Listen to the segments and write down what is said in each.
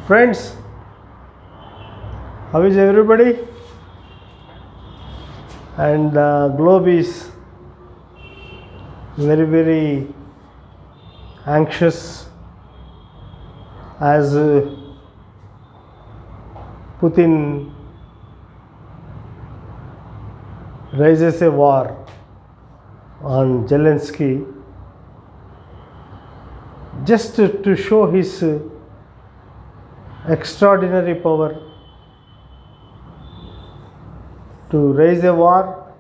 Friends, how is everybody? And the globe is very anxious as Putin raises a war on Zelensky just to show his extraordinary power, to raise a war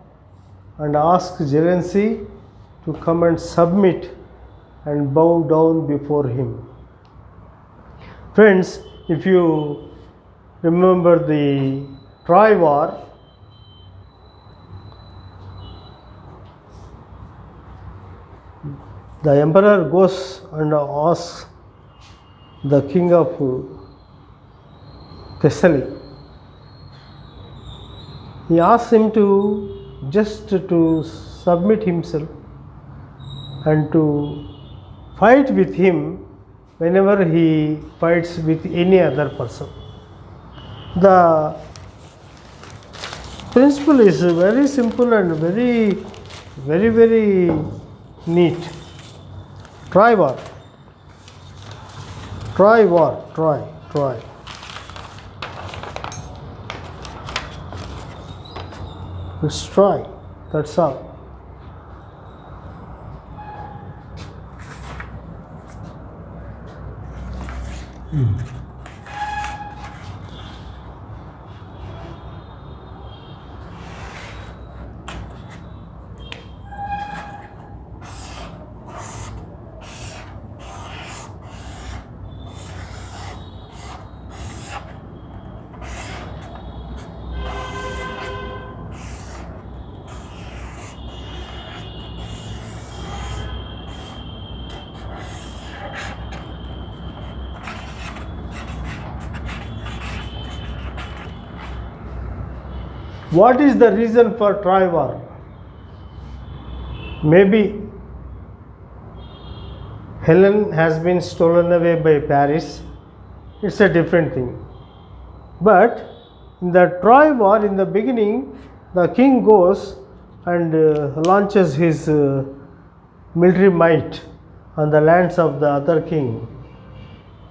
and ask Zelensky to come and submit and bow down before him. Friends, if you remember the Troy War, the emperor goes and asks the king of Thessaly. He asks him to just to submit himself and to fight with him whenever he fights with any other person. The principle is very simple and very neat. Troy War. Let's try. That's all. What is the reason for Troy War? Maybe Helen has been stolen away by Paris. It's a different thing. But in the Troy War, in the beginning, the king goes and launches his military might on the lands of the other king.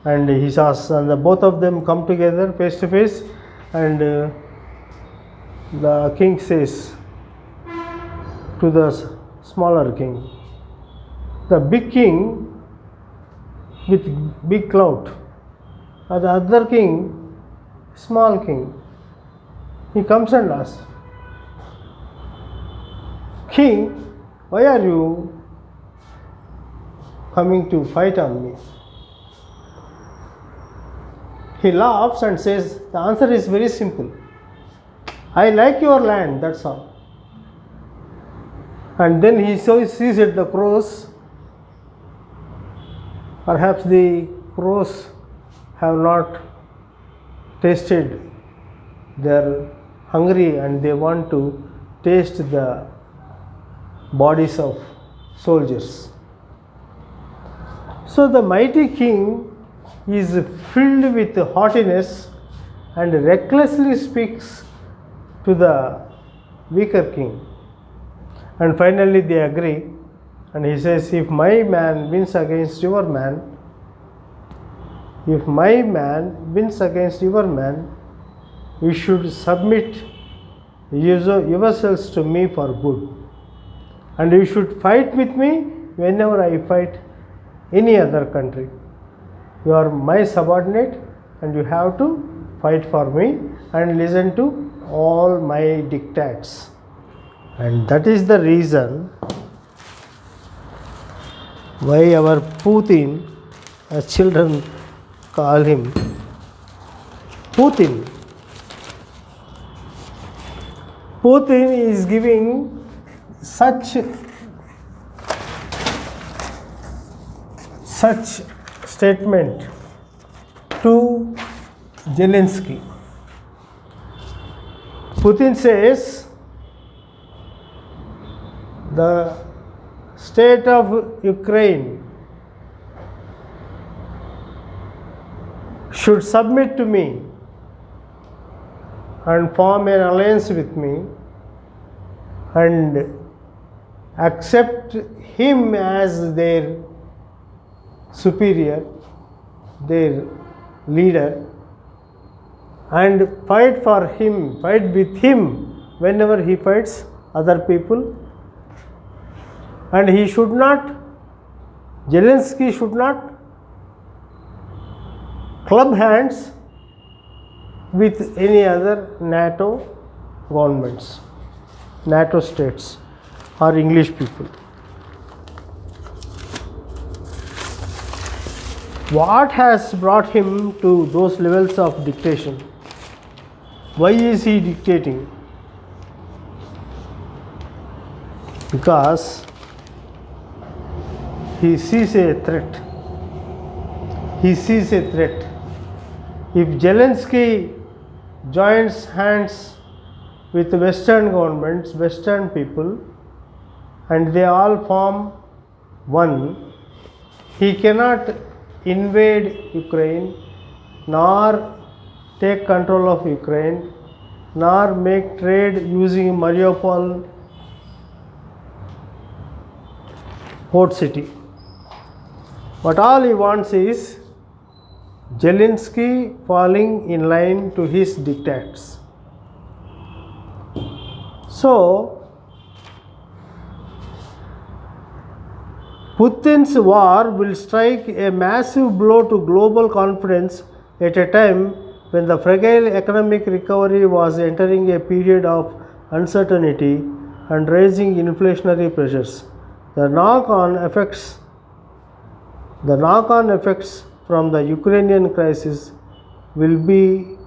And he says, and both of them come together face to face, and the king says to the smaller king, the big king with big clout, and the other king, small king, he comes and asks, King, why are you coming to fight on me? He laughs and says, the answer is very simple. I like your land, that's all. And then he sees at the crows. Perhaps the crows have not tasted, they are hungry and they want to taste the bodies of soldiers. So the mighty king is filled with haughtiness and recklessly speaks to the weaker king. And finally they agree, and he says, if my man wins against your man, you should submit yourselves to me for good, and you should fight with me whenever I fight any other country. You are my subordinate and you have to fight for me and listen to all my dictates. And that is the reason why our Putin, as children call him Putin. Putin is giving such statement to Zelensky. Putin says the state of Ukraine should submit to me and form an alliance with me and accept him as their superior, their leader, and fight for him, fight with him whenever he fights other people. And he should not, Zelensky should not club hands with any other NATO governments, NATO states or English people. What has brought him to those levels of dictation? Why is he dictating? Because he sees a threat. He sees a threat. If Zelensky joins hands with Western governments, Western people, and they all form one, he cannot invade Ukraine, nor take control of Ukraine, nor make trade using Mariupol port city. But all he wants is Zelensky falling in line to his dictates. So, Putin's war will strike a massive blow to global confidence at a time when the fragile economic recovery was entering a period of uncertainty and rising inflationary pressures. The knock-on effects from the Ukrainian crisis will be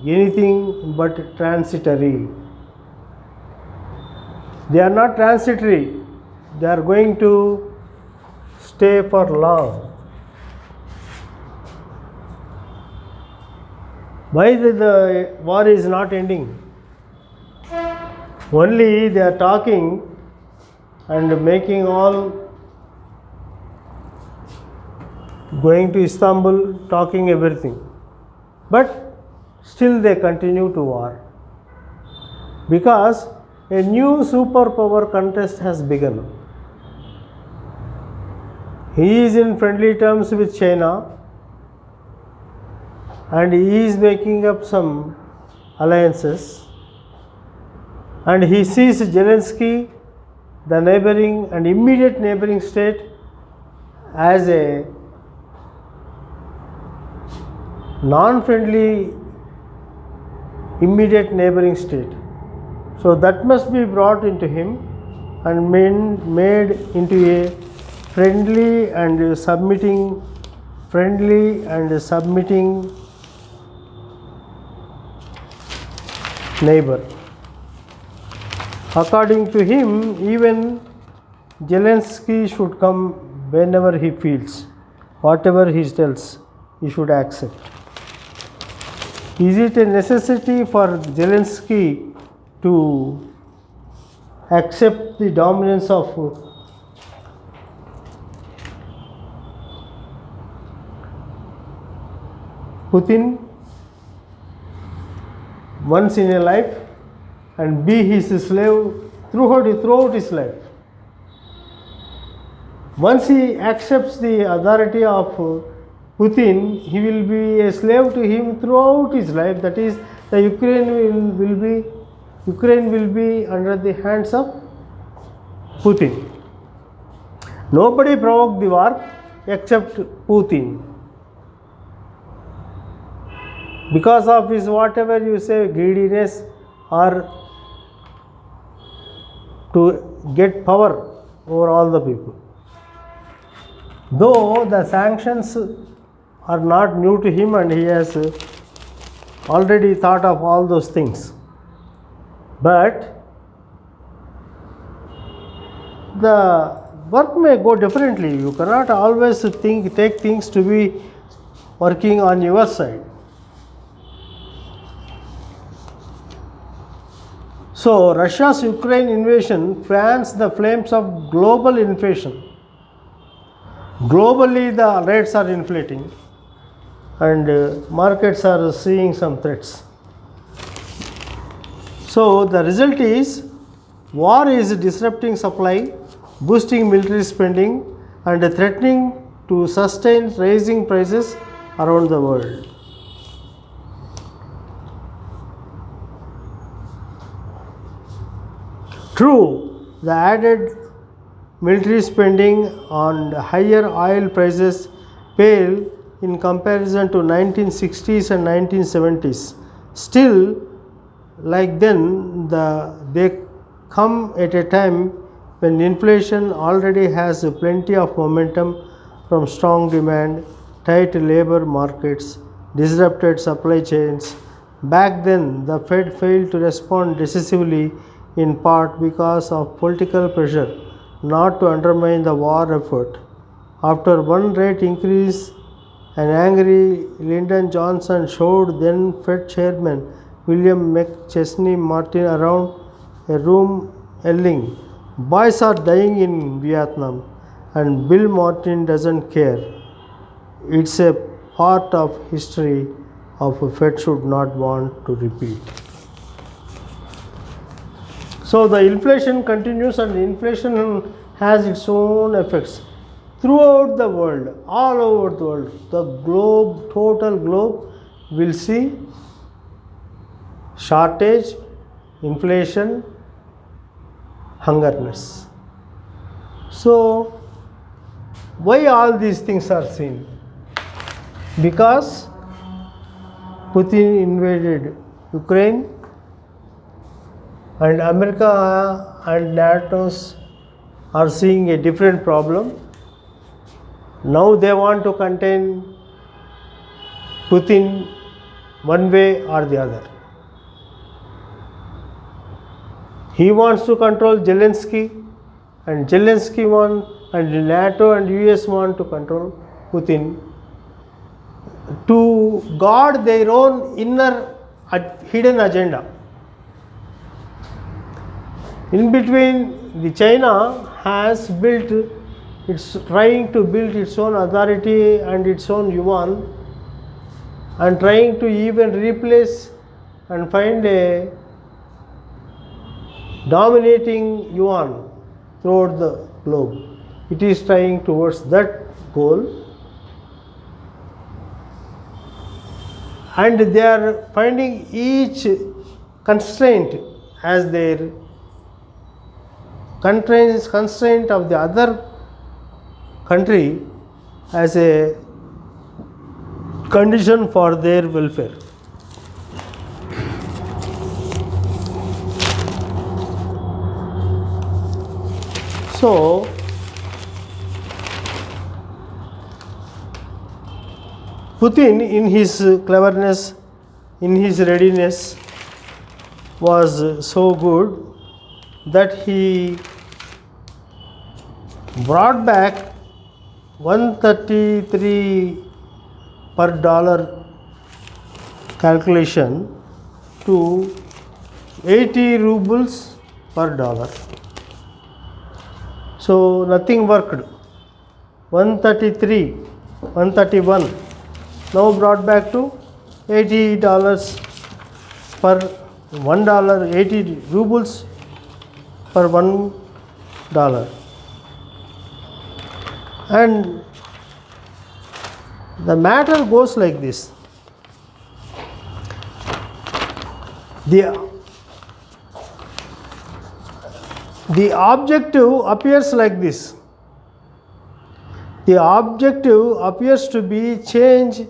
anything but transitory. They are not transitory, they are going to stay for long. Why the war is not ending? Only they are talking and making all, going to Istanbul, talking everything. But still they continue to war. Because a new superpower contest has begun. He is in friendly terms with China and he is making up some alliances, and he sees Zelensky, the neighboring and immediate neighboring state, as a non-friendly immediate neighboring state. So that must be brought into him and made into a friendly and submitting neighbor. According to him, even Zelensky should come whenever he feels. Whatever he tells, he should accept. Is it a necessity for Zelensky to accept the dominance of Putin once in a life and be his slave throughout his life? Once he accepts the authority of Putin, he will be a slave to him throughout his life. That is, the Ukraine will be under the hands of Putin. Nobody provoked the war except Putin. Because of his whatever you say greediness or to get power over all the people. Though the sanctions are not new to him and he has already thought of all those things, but the work may go differently. You cannot always take things to be working on your side. So Russia's Ukraine invasion fans the flames of global inflation. Globally the rates are inflating and markets are seeing some threats. So the result is war is disrupting supply, boosting military spending, and threatening to sustain rising prices around the world. True, the added military spending and higher oil prices pale in comparison to 1960s and 1970s. Still, like then, they come at a time when inflation already has plenty of momentum from strong demand, tight labor markets, disrupted supply chains. Back then, the Fed failed to respond decisively, in part because of political pressure not to undermine the war effort. After one rate increase, an angry Lyndon Johnson showed then Fed Chairman William McChesney Martin around a room yelling, "Boys are dying in Vietnam, and Bill Martin doesn't care. It's a part of history of a Fed should not want to repeat." So the inflation continues, and inflation has its own effects throughout the world, all over the world. The globe, total globe, will see shortage, inflation, hungerness. So why all these things are seen? Because Putin invaded Ukraine, and America and NATO are seeing a different problem. Now they want to contain Putin one way or the other. He wants to control Zelensky, and Zelensky and NATO and US want to control Putin to guard their own inner hidden agenda. In between, the China has built, it's trying to build its own authority and its own yuan, and trying to even replace and find a dominating yuan throughout the globe. It is trying towards that goal, and they are finding each constraint as their constraint of the other country as a condition for their welfare. So Putin, in his cleverness, in his readiness, was so good that he brought back 133 per dollar calculation to 80 rubles per dollar. So nothing worked. 133, 131, now brought back to $80 per $1, 80 rubles per $1. And the matter goes like this. The objective appears like this. The objective appears to be change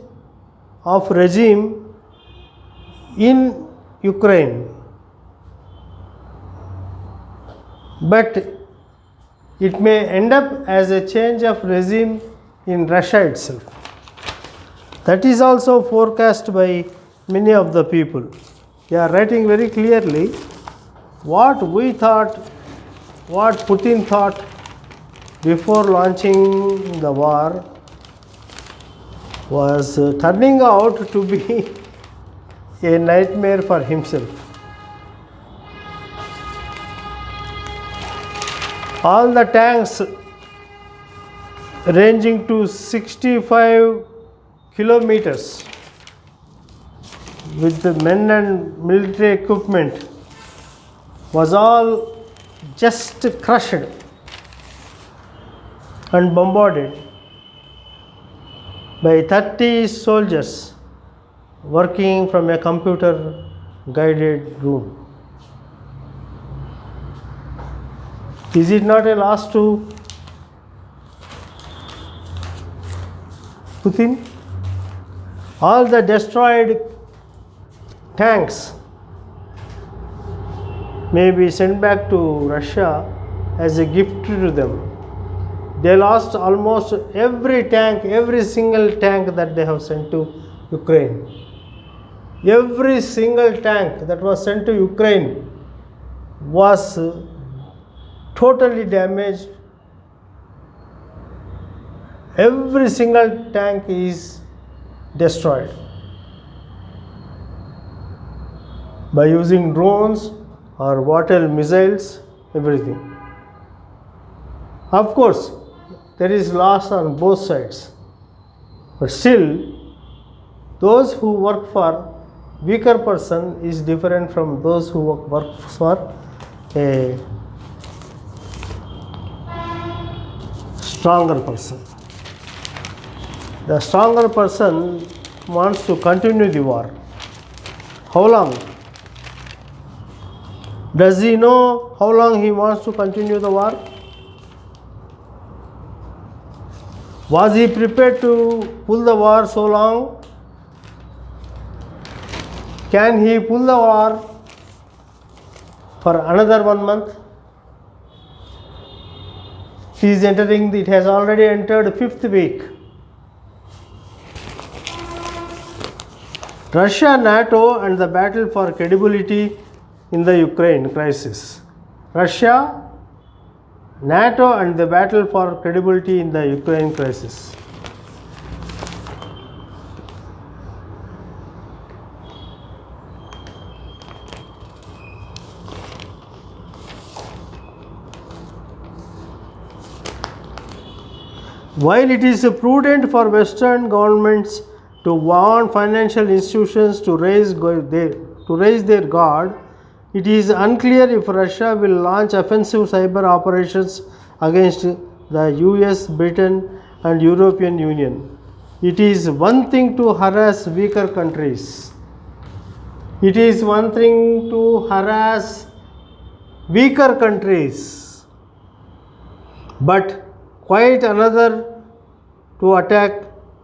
of regime in Ukraine, but it may end up as a change of regime in Russia itself. That is also forecast by many of the people. They are writing very clearly what we thought, what Putin thought before launching the war was turning out to be a nightmare for himself. All the tanks ranging to 65 kilometers with the men and military equipment was all just crushed and bombarded by 30 soldiers working from a computer guided room. Is it not a loss to Putin? All the destroyed tanks may be sent back to Russia as a gift to them. They lost almost every tank, every single tank that they have sent to Ukraine. Every single tank that was sent to Ukraine was totally damaged. Every single tank is destroyed by using drones or water missiles, everything. Of course, there is loss on both sides, but still, those who work for weaker person is different from those who work for a stronger person. The stronger person wants to continue the war. How long? Does he know how long he wants to continue the war? Was he prepared to pull the war so long? Can he pull the war for another 1 month? He is entering, it has already entered 5th week. Russia, NATO and the battle for credibility in the Ukraine crisis. Russia, NATO and the battle for credibility in the Ukraine crisis. While it is prudent for Western governments to warn financial institutions to raise their guard, it is unclear if Russia will launch offensive cyber operations against the US, Britain and European Union. It is one thing to harass weaker countries. It is one thing to harass weaker countries, but quite another to attack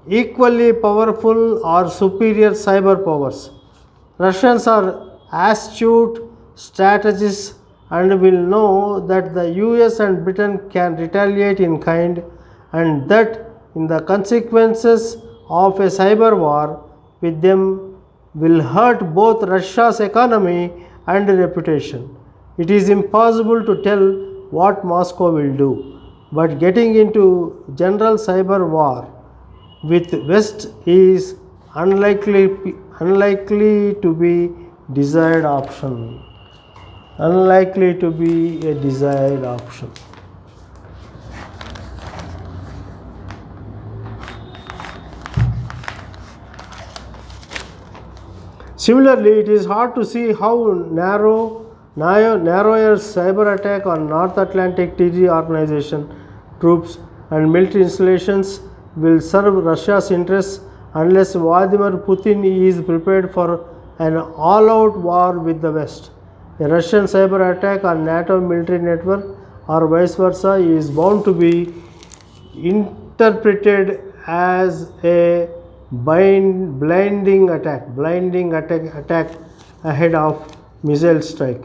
equally powerful or superior cyber powers. Russians are astute strategists and will know that the US and Britain can retaliate in kind, and that in the consequences of a cyber war with them will hurt both Russia's economy and reputation. It is impossible to tell what Moscow will do, but getting into general cyber war with West is unlikely to be desired option. Unlikely to be a desired option. Similarly, it is hard to see how narrower cyber attack on North Atlantic Treaty Organization troops and military installations will serve Russia's interests unless Vladimir Putin is prepared for an all-out war with the West. A Russian cyber attack on NATO military network or vice versa is bound to be interpreted as a blinding attack ahead of missile strike.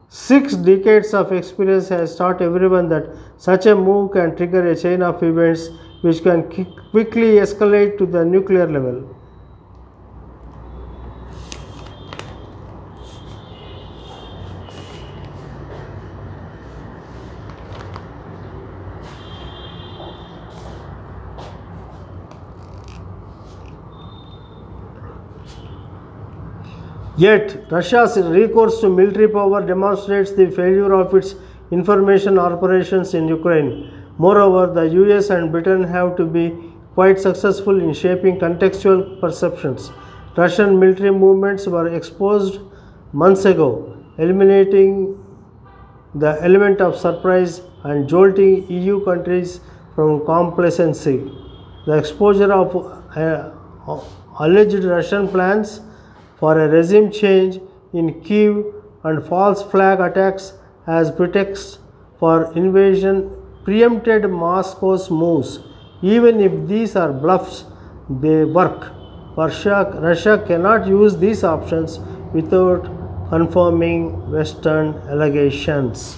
6 decades of experience has taught everyone that such a move can trigger a chain of events which can quickly escalate to the nuclear level. Yet, Russia's recourse to military power demonstrates the failure of its information operations in Ukraine. Moreover, the US and Britain have to be quite successful in shaping contextual perceptions. Russian military movements were exposed months ago, eliminating the element of surprise and jolting EU countries from complacency. The exposure of alleged Russian plans for a regime change in Kiev and false flag attacks as pretext for invasion preempted Moscow's moves. Even if these are bluffs, they work. Russia cannot use these options without confirming Western allegations.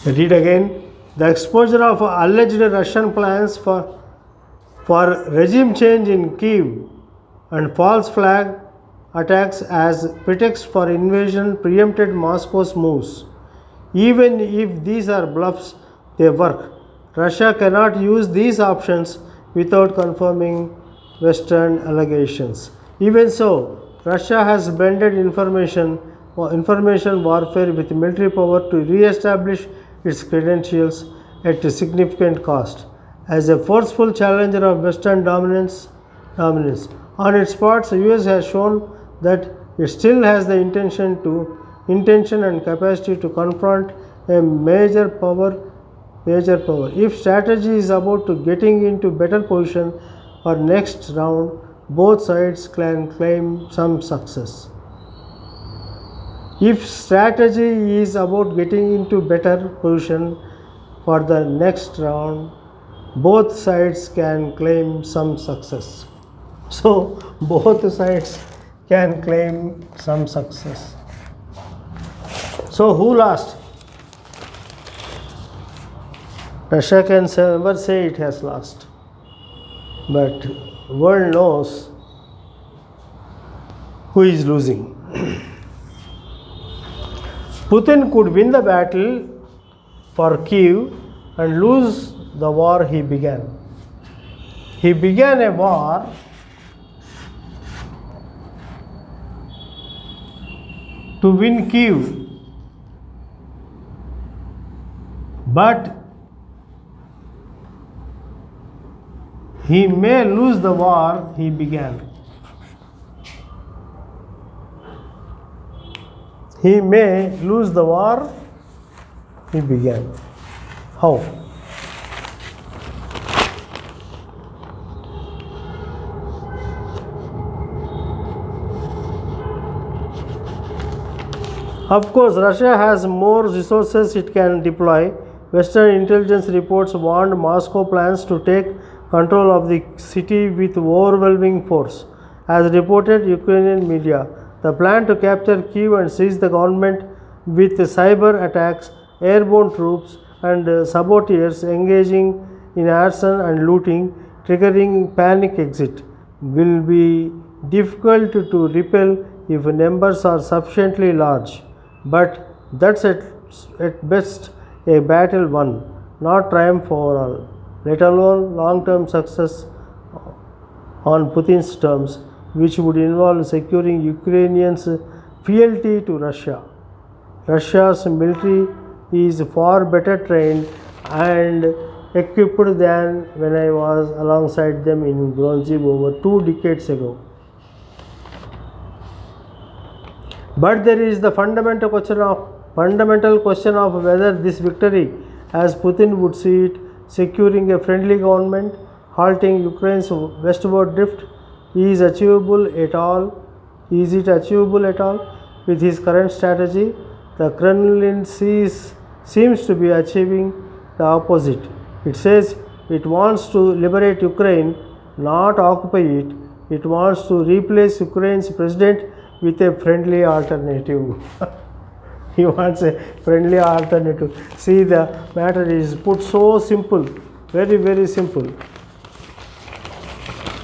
Read again. The exposure of alleged Russian plans for regime change in Kiev and false flag attacks as pretext for invasion preempted Moscow's moves. Even if these are bluffs, they work. Russia cannot use these options without confirming Western allegations. Even so, Russia has blended information warfare with military power to re-establish its credentials at a significant cost. As a forceful challenger of Western dominance, on its part, the US has shown that it still has the intention and capacity to confront a major power. If strategy is about to getting into better position for next round, both sides can claim some success. If strategy is about getting into better position for the next round, both sides can claim some success. So, both sides can claim some success. So, who lost? Russia can never say it has lost, but world knows who is losing. Putin could win the battle for Kiev and lose the war he began. He began a war to win Kiev, but he may lose the war he began. He may lose the war he began. How? Of course, Russia has more resources it can deploy. Western intelligence reports warned Moscow plans to take control of the city with overwhelming force. As reported Ukrainian media, the plan to capture Kyiv and seize the government with cyber attacks, airborne troops, and saboteurs engaging in arson and looting, triggering panic exit, will be difficult to repel if numbers are sufficiently large. But that's at best a battle won, not triumph overall, let alone long-term success on Putin's terms, which would involve securing Ukrainians' fealty to Russia. Russia's military is far better trained and equipped than when I was alongside them in Grozny over 2 decades ago. But there is the fundamental question of whether this victory, as Putin would see it, securing a friendly government, halting Ukraine's westward drift, is achievable at all? Is it achievable at all? With his current strategy, the Kremlin seems to be achieving the opposite. It says it wants to liberate Ukraine, not occupy it. It wants to replace Ukraine's president with a friendly alternative. He wants a friendly alternative. See, the matter is put so simple, very, very simple.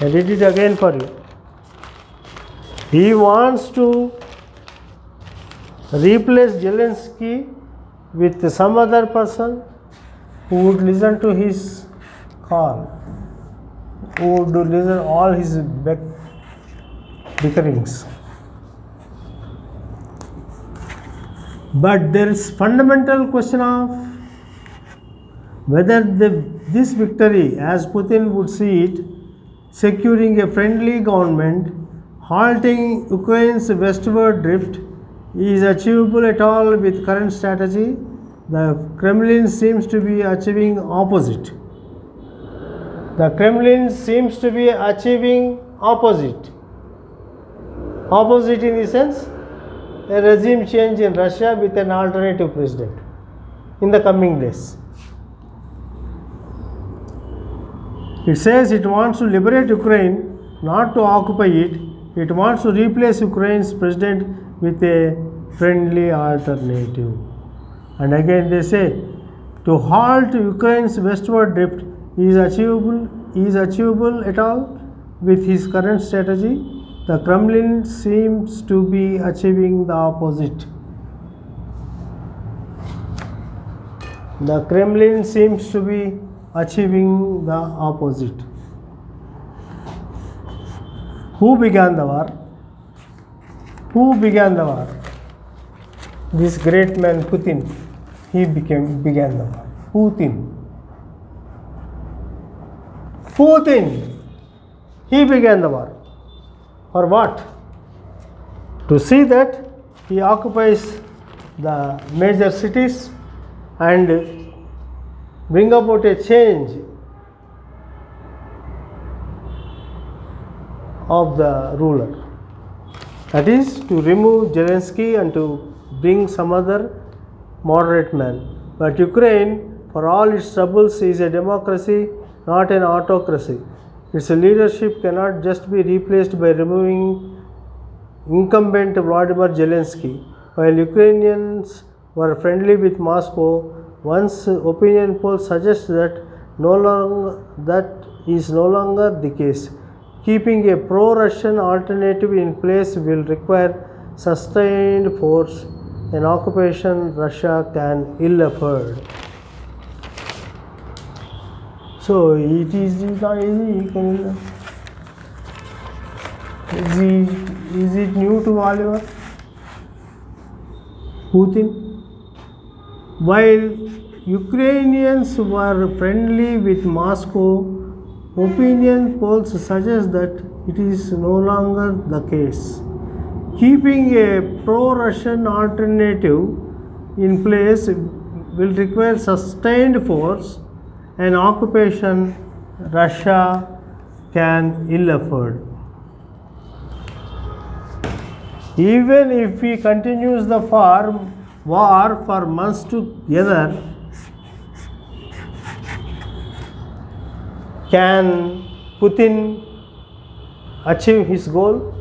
I read it again for you. He wants to replace Zelensky with some other person who would listen to his call. who would listen all his bickerings. But there is fundamental question of whether this victory, as Putin would see it, securing a friendly government, halting Ukraine's westward drift, is achievable at all with current strategy. The Kremlin seems to be achieving opposite. The Kremlin seems to be achieving opposite. Opposite in the sense, a regime change in Russia with an alternative president in the coming days. It says it wants to liberate Ukraine, not to occupy it. It wants to replace Ukraine's president with a friendly alternative. And again they say, to halt Ukraine's westward drift is achievable at all with his current strategy. The Kremlin seems to be achieving the opposite. The Kremlin seems to be achieving the opposite. Who began the war? Who began the war? This great man Putin. He began the war. Putin. He began the war. For what? To see that he occupies the major cities and bring about a change of the ruler. That is to remove Zelensky and to bring some other moderate man. But Ukraine, for all its troubles, is a democracy, not an autocracy. Its leadership cannot just be replaced by removing incumbent Vladimir Zelensky. While Ukrainians were friendly with Moscow, once opinion polls suggest that is no longer the case. Keeping a pro-Russian alternative in place will require sustained force, an occupation Russia can ill afford. So it is not easy. Is it new to Oliver? Putin? While Ukrainians were friendly with Moscow, opinion polls suggest that it is no longer the case. Keeping a pro-Russian alternative in place will require sustained force, an occupation Russia can ill afford. Even if he continues the war for months together, can Putin achieve his goal?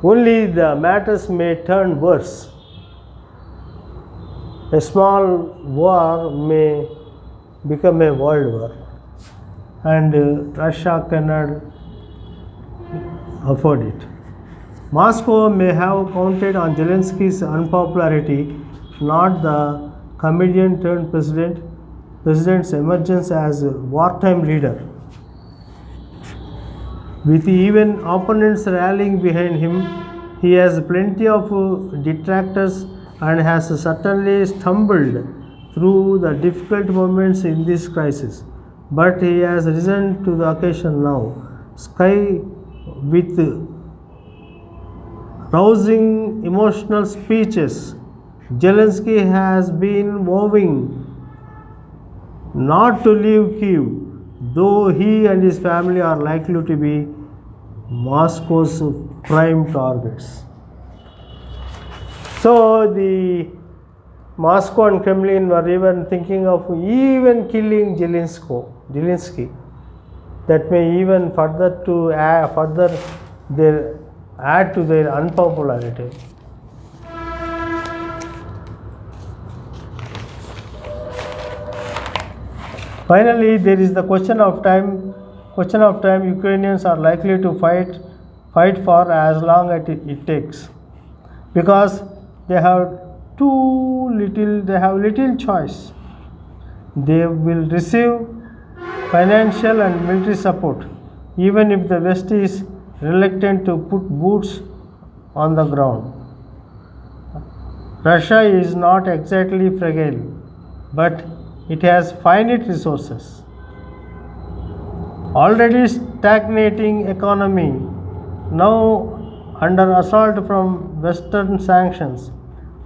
Only the matters may turn worse. A small war may become a world war, and Russia cannot afford it. Moscow may have counted on Zelensky's unpopularity, not the comedian turned president's emergence as a wartime leader. With even opponents rallying behind him, he has plenty of detractors and has certainly stumbled through the difficult moments in this crisis. But he has risen to the occasion now. Sky with rousing emotional speeches, Zelensky has been vowing not to leave Kyiv, though he and his family are likely to be Moscow's prime targets. So the Moscow and Kremlin were even thinking of even killing Zelensky. That may even add to their unpopularity. Finally, there is the question of time. Ukrainians are likely to fight for as long as it takes, because they have little choice. They will receive financial and military support, even if the West is reluctant to put boots on the ground. Russia is not exactly fragile, but it has finite resources. Already stagnating economy, now under assault from Western sanctions,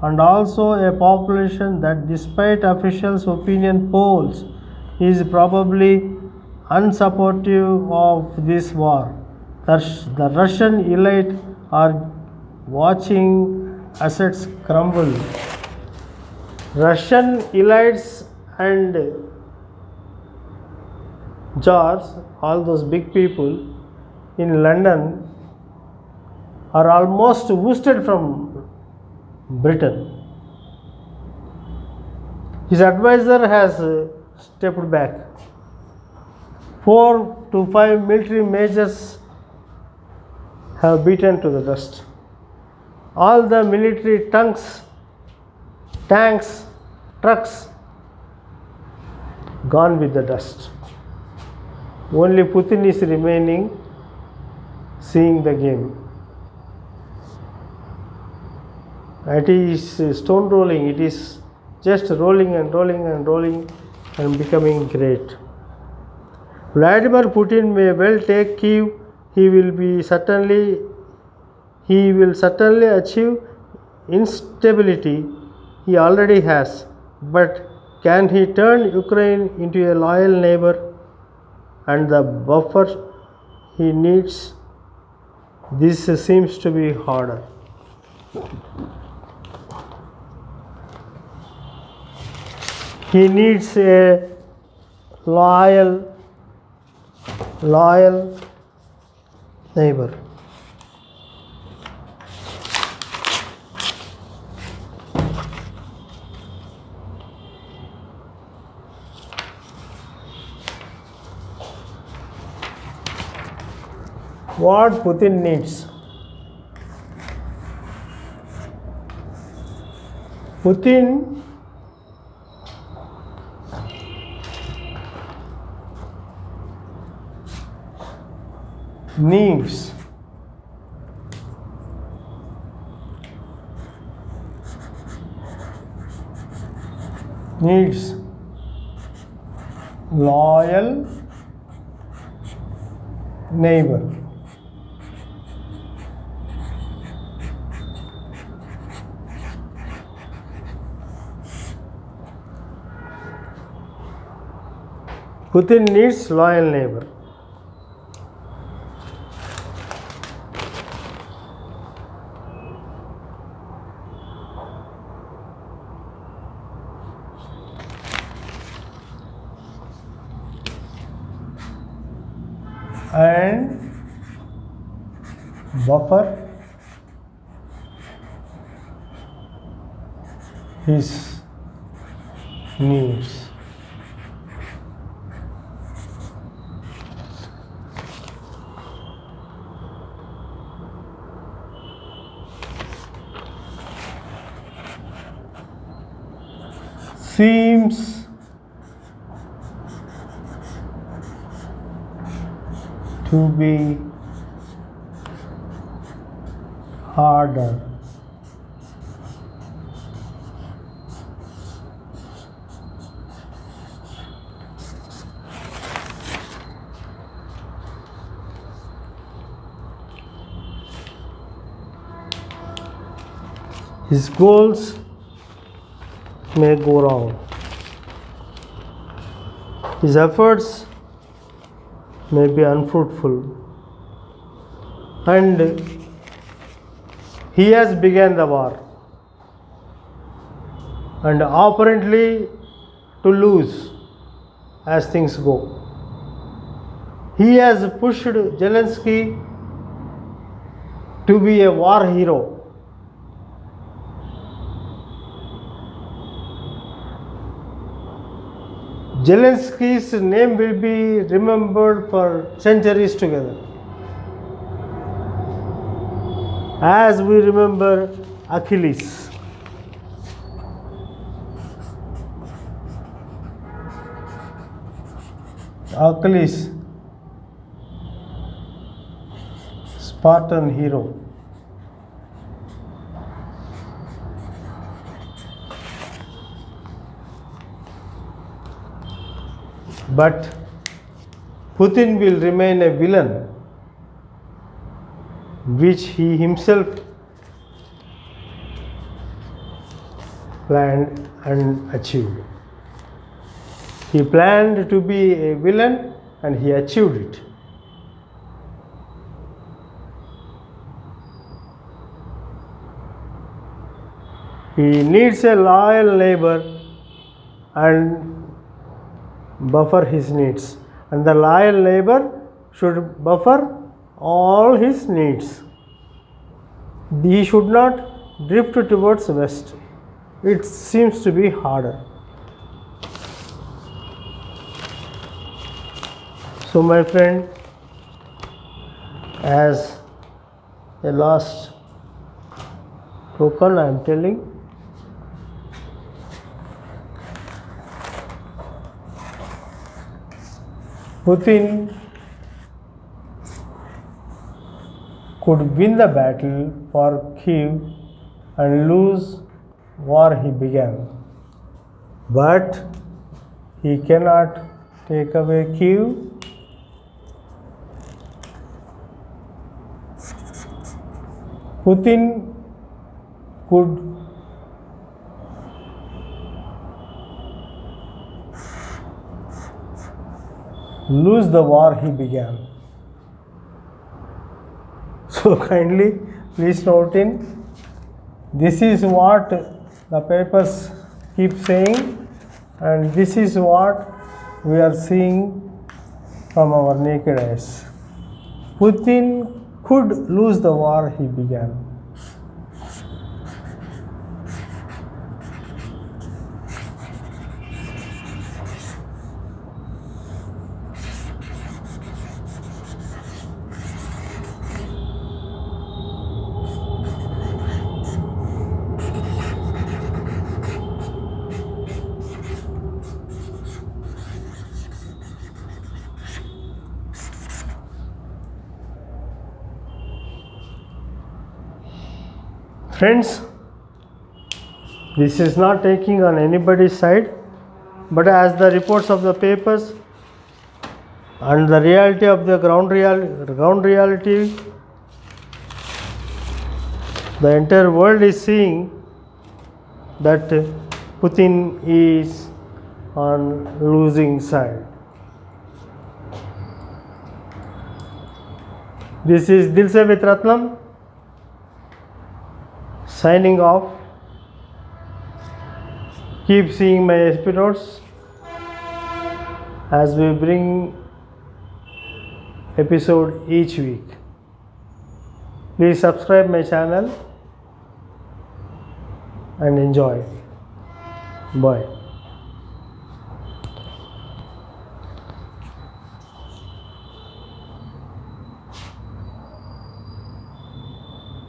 and also a population that, despite officials' opinion polls, is probably unsupportive of this war. The Russian elite are watching assets crumble. Russian elites and George, all those big people in London, are almost ousted from Britain. His advisor has stepped back. 4 to 5 military majors have beaten to the dust. All the military tanks, trucks, gone with the dust. Only Putin is remaining, seeing the game. It is stone rolling, it is just rolling and rolling and rolling and becoming great. Vladimir Putin may well take Kyiv. He will certainly achieve instability. He already has. But can he turn Ukraine into a loyal neighbor? And the buffer he needs, this seems to be harder. He needs a loyal neighbor. What Putin needs? Putin needs loyal neighbor. Putin needs loyal neighbor. And buffer his needs. Seems to be harder. His goals may go wrong. His efforts may be unfruitful. And he has begun the war, and apparently to lose as things go. He has pushed Zelensky to be a war hero. Zelensky's name will be remembered for centuries together, as we remember Achilles. Achilles, Spartan hero. But Putin will remain a villain, which he himself planned and achieved. He planned to be a villain and he achieved it. He needs a loyal neighbor and buffer his needs, and the loyal neighbor should buffer all his needs. He should not drift towards west. It seems to be harder. So my friend, as a last token I am telling, Putin could win the battle for Kiev and lose war he began, but he cannot take away Kiev. Putin could lose the war he began. So kindly please note in, this is what the papers keep saying, and this is what we are seeing from our naked eyes. Putin could lose the war he began. Friends, this is not taking on anybody's side, but as the reports of the papers and the reality of the ground reality, the entire world is seeing that Putin is on losing side. This is Dil Se with Ratnam, signing off. Keep seeing my episodes as we bring episode each week. Please subscribe my channel and enjoy. Bye.